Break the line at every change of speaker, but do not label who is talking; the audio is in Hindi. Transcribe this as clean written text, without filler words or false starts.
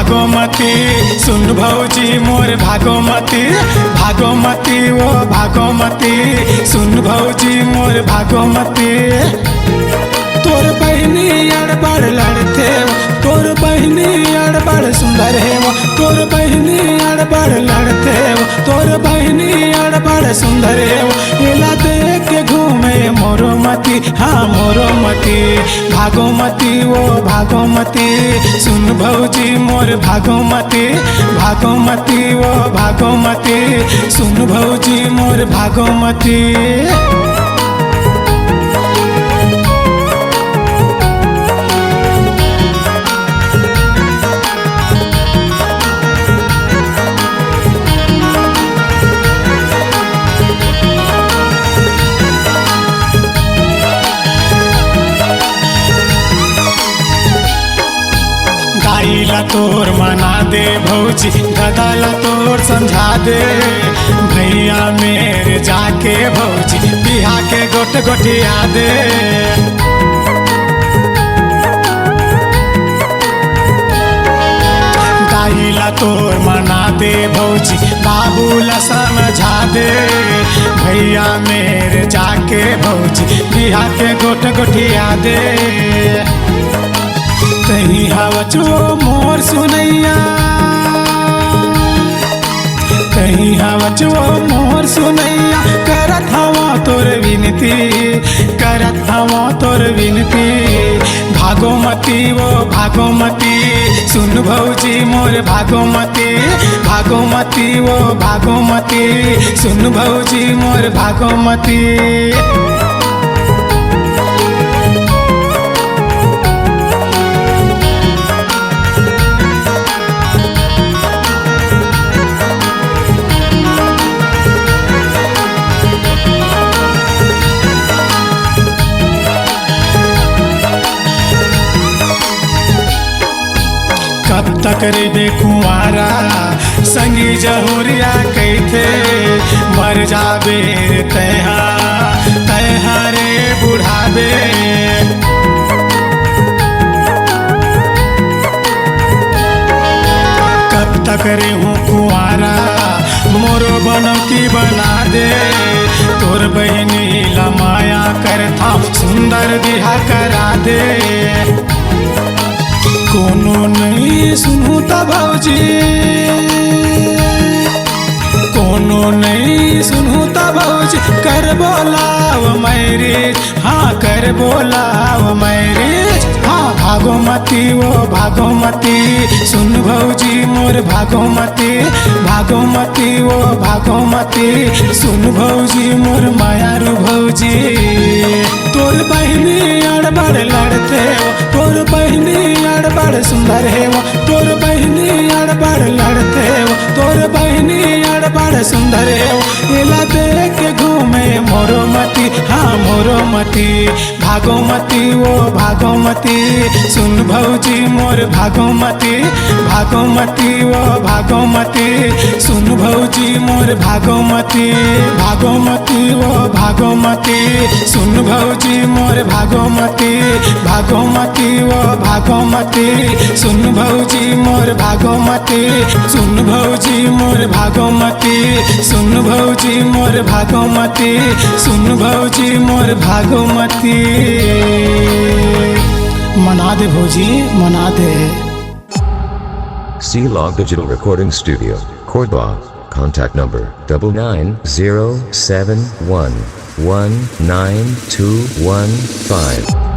भागोमती सुन भौजी मोर भागोमती, भागोमती वो भागोमती सुन भौजी मोर भागोमती। तोर बहनी अड़बड़ लड़ते तोर बहनी अड़बड़ सुंदर है वो, तोर बहनी अड़बड़ लड़ते तोर बहनी अड़बड़ सुंदर है वो। एला देख के घूमे मोरोमती, हाँ मोरोमती भागोमती वो भागोमती सुन भौजी मोर भागोमती, भागोमती वो भागोमती सुन भौजी मोर भागोमती। दाईला तोर मना दे भौजी, दादाला तोर समझा दे भैया मेरे जाके भौजी बिहा के गोट गोटिया दे। दाईला तोर मना दे भौजी, बाबूला समझा दे भैया मेरे जाके भौजी बिहा के गोट गोटिया दे। कहीं हवचो मोर सुनैया, कहीं हवचो मोर सुनैया करत हवा तोर विनती, करत हवा तोर विनती। भागोमती वो भागोमती सुन भौजी मोर भागोमती, भागोमती वो भागोमती सुन भौजी मोर भागोमती। कब तक रे कुंवारा संगी जहुरिया कैथे मर जाबे तैहा तैहा रे बुढ़ाबे। कब तक रे हूँ कुंवारा मोरो बनौती बना दे, तोर बहनी लमाया करता सुंदर बिहा करा दे। कोनो नहीं सुनू ता भौजी, कोनो नहीं सुनू ता भौजी कर बोलाव मैरिज, हाँ कर बोलाव मैरिज। हाँ भागोमती वो भागोमती सुन भौजी मोर भागोमती, भागोमती वो भागोमती सुन भौजी मोर मायारू भौजी। तोर बहनी अड़बड़ लड़ते तोर बहनी अड़बड़ सुंदर है वो, तोर बहनी अड़बड़ लड़ते तोर बहनी अड़बड़ सुंदर है वो। एला देख के घूमे मोरोमती, हाँ मोरोमती भागोमती वो भागोमती सुन भौजी मोर भागोमती, भागोमती वो भागोमती सुन भौजी मोर भागोमती, भागोमती वो भागोमती सुन भौजी मोर भागोमती, भागोमती वो भागोमती सुन भौजी मोर भागोमती, सुन भौजी मोर भागोमती सुन भौजी मोर भागोमती सुन भौजी मोर भागोमती। मना दे भौजी मना दे।
C-Log Digital Recording Studio, Cordoba. Contact number 99071192115.